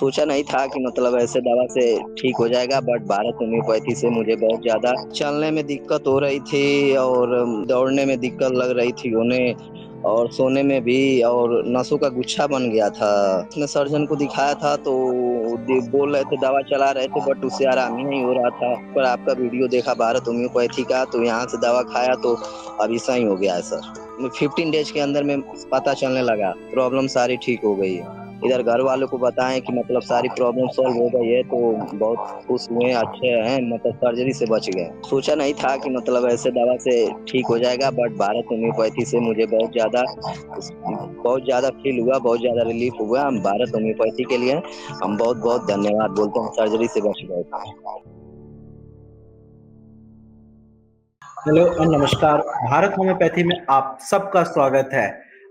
सोचा नहीं था कि मतलब ऐसे दवा से ठीक हो जाएगा, बट भारत होम्योपैथी से मुझे बहुत ज़्यादा चलने में दिक्कत हो रही थी और दौड़ने में दिक्कत लग रही थी उन्हें, और सोने में भी, और नसों का गुच्छा बन गया था। अपने सर्जन को दिखाया था तो बोल रहे थे, दवा चला रहे थे, बट उससे आराम ही नहीं हो रहा था। पर आपका वीडियो देखा भारत होम्योपैथी का, तो यहाँ से दवा खाया तो अभी सही हो गया है सर। 15 डेज के अंदर में पता चलने लगा, प्रॉब्लम सारी ठीक हो गई है। इधर घर वालों को बताएं कि मतलब सारी प्रॉब्लम सॉल्व हो गई है, तो बहुत खुश हुए, अच्छे हैं, मतलब सर्जरी से बच गए। सोचा नहीं था कि मतलब ऐसे दवा से ठीक हो जाएगा, बट भारत होम्योपैथी से मुझे बहुत ज़्यादा फील हुआ, बहुत ज़्यादा रिलीफ हुआ। हम भारत होम्योपैथी के लिए हम बहुत बहुत धन्यवाद बोलते हैं, सर्जरी से बच गए। हेलो और नमस्कार। भारत होम्योपैथी में आप सबका स्वागत है।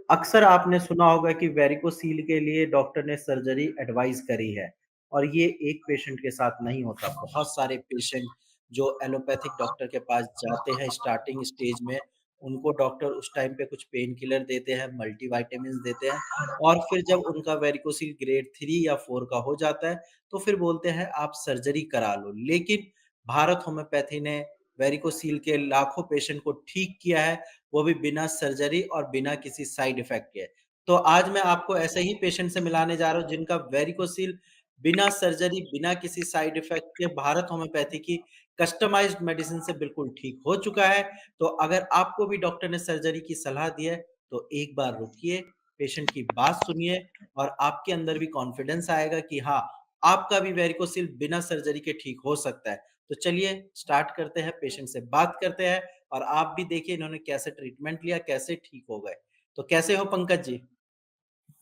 अक्सर आपने सुना होगा कि वेरिकोसील के लिए डॉक्टर ने सर्जरी एडवाइस करी है और ये एक पेशेंट के साथ नहीं होता। बहुत सारे पेशेंट जो एलोपैथिक डॉक्टर के पास जाते हैं स्टार्टिंग स्टेज में, उनको डॉक्टर उस टाइम पे कुछ पेन किलर देते हैं, मल्टीविटामिन्स देते हैं और फिर जब उनका वेरिकोसील ग्रेड 3 या 4 का हो जाता है, तो फिर बोलते हैं आप सर्जरी करा लो। लेकिन भारत होम्योपैथी ने वेरिकोसील के लाखों पेशेंट को ठीक किया है, वो भी बिना सर्जरी और बिना किसी साइड इफेक्ट के। तो आज मैं आपको ऐसे ही पेशेंट से मिलाने जा रहा हूँ जिनका वेरिकोसील बिना सर्जरी, बिना किसी साइड इफेक्ट के भारत होम्योपैथी की कस्टमाइज्ड मेडिसिन से बिल्कुल ठीक हो चुका है। तो अगर आपको भी डॉक्टर ने सर्जरी की सलाह दी है, तो एक बार रुकिए, पेशेंट की बात सुनिए और आपके अंदर भी कॉन्फिडेंस आएगा कि हाँ, आपका भी वेरिकोसील बिना सर्जरी के ठीक हो सकता है। तो चलिए स्टार्ट करते हैं, पेशेंट से बात करते हैं और आप भी देखिए इन्होंने कैसे ट्रीटमेंट लिया, कैसे ठीक हो गए। तो कैसे हो पंकज जी?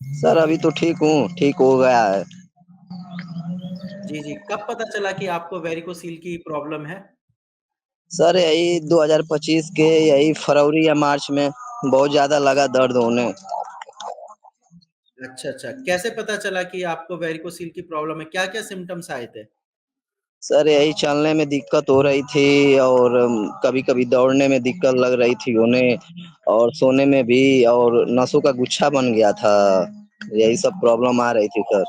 सर अभी तो ठीक हूँ, ठीक हो गया है। जी, जी। कब पता चला कि आपको वेरिकोसील की प्रॉब्लम है? सर यही 2025 के यही फरवरी या मार्च में बहुत ज़्यादा लगा दर्द होने। अच्छा, अच्छा। कैसे पता चला कि आपको वेरिकोसील की प्रॉब्लम है? क्या-क्या सिम्पटम्स आए थे? सर यही चलने में दिक्कत हो रही थी और कभी-कभी दौड़ने में दिक्कत लग रही थी उन्हें, और सोने में भी, और नसों का गुच्छा बन गया था। यही सब प्रॉब्लम आ रही थी सर।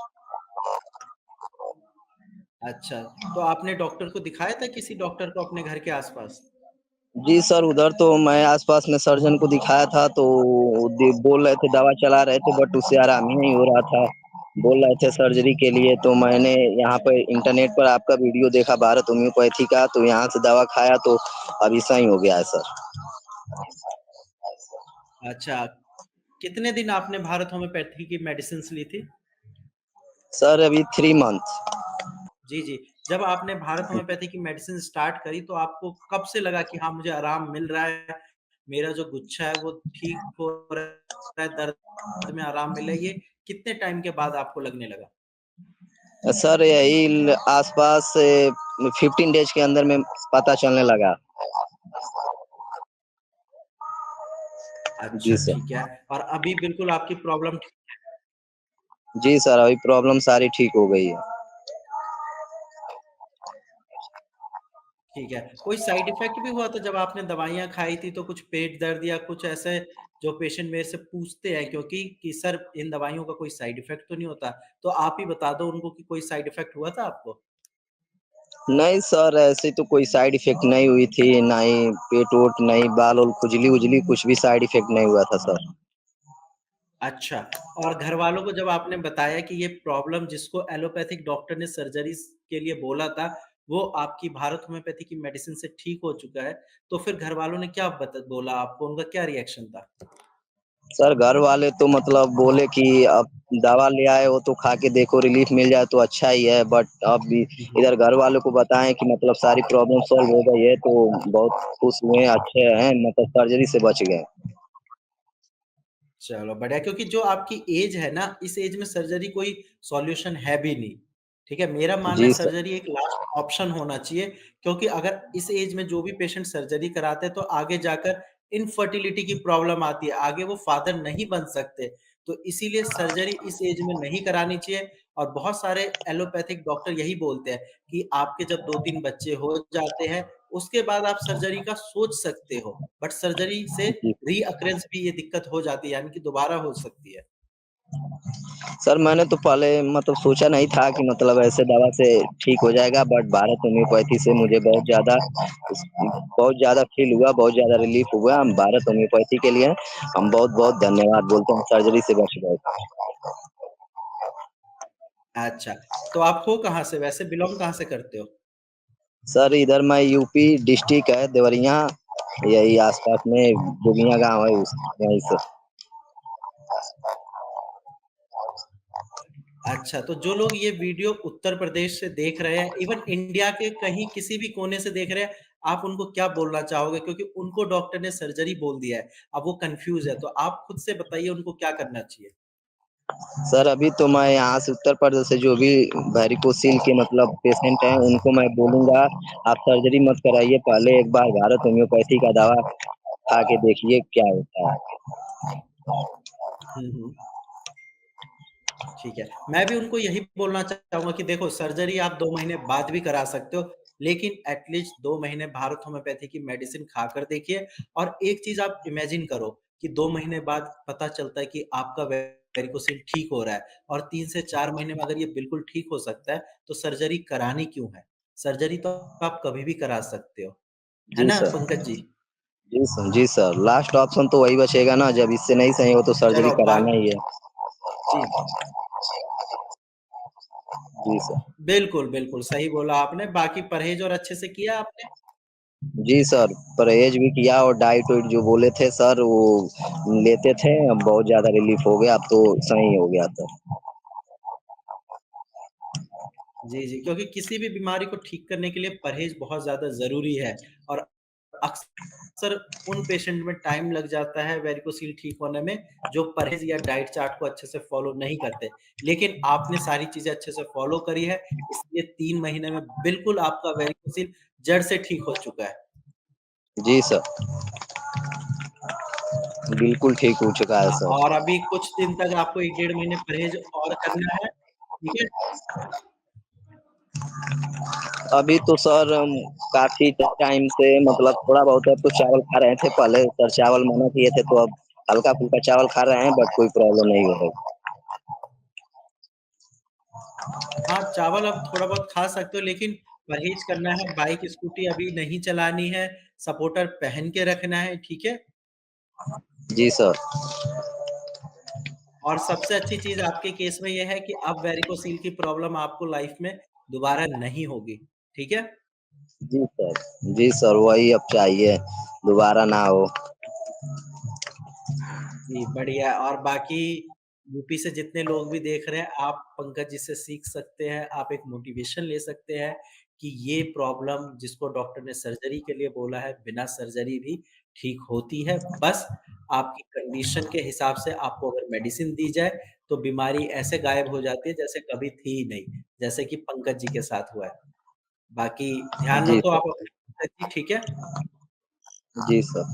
अच्छा, तो आपने डॉक्टर को दिखाया था किसी डॉक्टर को अपने घर के आस-पास? जी सर, उधर तो मैं आस-पास में सर्जन को दिखाया था, तो बोल रहे थे, दवा चला रहे थे, बट उससे आराम ही नहीं हो रहा था। बोल रहे थे सर्जरी के लिए, तो मैंने यहाँ पे इंटरनेट पर आपका वीडियो देखा भारत होम्योपैथी का, तो यहाँ से दवा खाया तो अभी सही हो गया है सर। अच्छा, कितने दिन आपने भारत होम्योपैथी की मेडिसिन्स ली थी? सर अभी 3 मंथ। जी, जी। जब आपने भारत होम्योपैथी की मेडिसिन स्टार्ट करी तो आपको कब से लगा कि हाँ, मुझे आराम मिल रहा है, मेरा जो गुच्छा है वो ठीक हो रहा है, दर्द में आराम मिल रहा है, ये कितने टाइम के बाद आपको लगने लगा? सर यही आसपास 15 डेज के अंदर में पता चलने लगा। अच्छा, जी सर। ठीक है। और अभी बिल्कुल आपकी प्रॉब्लम जी सर, अभी प्रॉब्लम सारी ठीक हो गई है। ठीक है। कोई साइड इफ़ेक्ट भी हुआ था जब आपने दवाइयाँ खाई थी तो कुछ पेट दर्द या कुछ ऐसे जो पेशेंट मेरे से पूछते हैं क्योंकि कि सर इन दवाइयों का कोई साइड इफ़ेक्ट तो नहीं होता? तो आप ही बता दो उनको कि कोई साइड इफ़ेक्ट हुआ था आपको? नहीं सर, ऐसी तो कोई साइड इफ़ेक्ट नहीं हुई थी, ना ही पेट-वोट, नहीं बाल-वूल खुजली-वुजली, कुछ भी साइड इफ़ेक्ट नहीं हुआ था सर। अच्छा, और घरवालों को जब आपने बताया कि ये प्रॉब्लम जिसको एलोपैथिक डॉक्टर ने सर्जरीज़ के लिए बोला था, वो आपकी भारत होम्योपैथी की मेडिसिन से ठीक हो चुका है, तो फिर घरवालों ने क्या बोला आपको? उनका क्या रिएक्शन था? सर घर वाले तो मतलब बोले कि अब दवा ले आए हो तो खा के देखो, रिलीफ मिल जाए तो अच्छा ही है, बट अब भी जी। इधर घर वालों को बताएँ कि मतलब सारी प्रॉब्लम सॉल्व हो गई है, तो बहुत खुश हुए, अच्छे हैं, मतलब सर्जरी से बच गए। चलो बढ़िया क्योंकि जो आपकी एज है ना, इस एज में सर्जरी कोई सॉल्यूशन है भी नहीं। ठीक है? मेरा मानना है जी सर। सर्जरी एक लास्ट ऑप्शन होना चाहिए क्योंकि अगर इस एज में जो भी पेशेंट सर्जरी कराते हैं तो आगे जाकर इनफर्टिलिटी की प्रॉब्लम आती है, आगे वो फादर नहीं बन सकते। तो इसीलिए सर्जरी इस एज में नहीं करानी चाहिए और बहुत सारे एलोपैथिक डॉक्टर यही बोलते हैं कि आपके जब 2-3 बच्चे हो जाते हैं, उसके बाद आप सर्जरी का सोच सकते हो। बट सर्जरी से जी। रीअकरेंस भी ये दिक्कत हो जाती है यानी कि दोबारा हो सकती है। सर मैंने तो पहले मतलब सोचा नहीं था कि मतलब ऐसे दवा से ठीक हो जाएगा, बट भारत होम्योपैथी से मुझे बहुत ज़्यादा फ़ील हुआ, बहुत ज़्यादा रिलीफ़ हुआ। हम भारत होम्योपैथी के लिए हम बहुत-बहुत धन्यवाद बोलते हैं, सर्जरी से बच गए। अच्छा, तो आप हो कहाँ से वैसे बिलॉन्ग कहाँ से करते हो? सर इधर मैं यूपी डिस्ट्रिक्ट है देवरिया, यही आस-पास में दुनिया गाँव है उस वहीं से। अच्छा, तो जो लोग ये वीडियो उत्तर प्रदेश से देख रहे हैं, इवन इंडिया के कहीं किसी भी कोने से देख रहे हैं, आप उनको क्या बोलना चाहोगे? क्योंकि उनको डॉक्टर ने सर्जरी बोल दिया है, अब वो कन्फ्यूज़ है, तो आप खुद से बताइए उनको क्या करना चाहिए? सर अभी तो मैं यहाँ से उत्तर प्रदेश से जो भी वैरिकोसिल के मतलब पेशेंट हैं, उनको मैं बोलूँगा आप सर्जरी मत कराइए, पहले एक बार भारत होम्योपैथी का दवा खा के देखिए क्या होता है। हुँ, हुँ। ठीक है। मैं भी उनको यही बोलना चाहूँगा कि देखो सर्जरी आप 2 महीने बाद भी करा सकते हो, लेकिन एट लीस्ट 2 महीने भारत होम्योपैथी की मेडिसिन खाकर देखिए और एक चीज़ आप इमेजिन करो कि 2 महीने बाद पता चलता है कि आपका वेरिकोसिल ठीक हो रहा है और 3 से 4 महीने में अगर ये बिल्कुल ठीक हो सकता है, तो सर्जरी करानी क्यों है? सर्जरी तो आप कभी भी करा सकते हो। है जी ना सर। पंकज जी? जी सर, लास्ट ऑप्शन तो वही बचेगा ना, जब इससे नहीं सही हो तो सर्जरी चलो कराना ही है। जी। जी सर। बिल्कुल, बिल्कुल सही बोला आपने। बाकी परहेज़ और अच्छे से किया आपने? जी सर, परहेज़ भी किया और डाइट-वाइट जो बोले थे सर वो लेते थे, अब बहुत ज़्यादा रिलीफ़ हो गया, अब तो सही हो गया सर। जी, जी, क्योंकि किसी भी बीमारी को ठीक करने के लिए परहेज़ बहुत ज़्यादा ज़रूरी है और अक्सर उन पेशेंट में टाइम लग जाता है वेरिकोसिल ठीक होने में, जो परहेज़ या डाइट चार्ट को अच्छे से फ़ॉलो नहीं करते। लेकिन आपने सारी चीज़ें अच्छे से फ़ॉलो करी है, इसलिए 3 महीने में बिल्कुल आपका वेरिकोसिल जड़ से ठीक हो चुका है। जी सर, बिल्कुल ठीक हो चुका है हाँ, सर। और अभी कुछ दिन तक आपको 1 डेढ़ महीने परहेज़ और करना है, ठीक है? अभी तो सर काफ़ी टाइम से मतलब थोड़ा बहुत अब तो चावल खा रहे थे, पहले सर चावल मना किए थे, तो अब हल्का-फुल्का चावल खा रहे हैं, बट कोई प्रॉब्लम नहीं हो रही। हाँ, चावल आप थोड़ा बहुत खा सकते हो लेकिन परहेज़ करना है, बाइक, स्कूटी अभी नहीं चलानी है, सपोर्टर पहन के रखना है, ठीक है? जी सर। और सबसे अच्छी चीज़ आपके केस में ये है कि अब वेरिकोसील की प्रॉब्लम आपको लाइफ़ में दोबारा नहीं होगी, ठीक है? जी सर। जी सर, वही अब चाहिए, दोबारा ना हो। जी, बढ़िया और बाकी यूपी से जितने लोग भी देख रहे हैं, आप पंकज जी से सीख सकते हैं, आप एक मोटिवेशन ले सकते हैं कि ये प्रॉब्लम जिसको डॉक्टर ने सर्जरी के लिए बोला है, बिना सर्जरी भी ठीक होती है। बस आपकी कंडीशन के हिसाब से आपको अगर मेडिसिन दी जाए, तो बीमारी ऐसे गायब हो जाती है जैसे कभी थी ही नहीं, जैसे कि पंकज जी के साथ हुआ है। बाकी ध्यान जी रखो सर। आप अपना ठीक है? जी सर।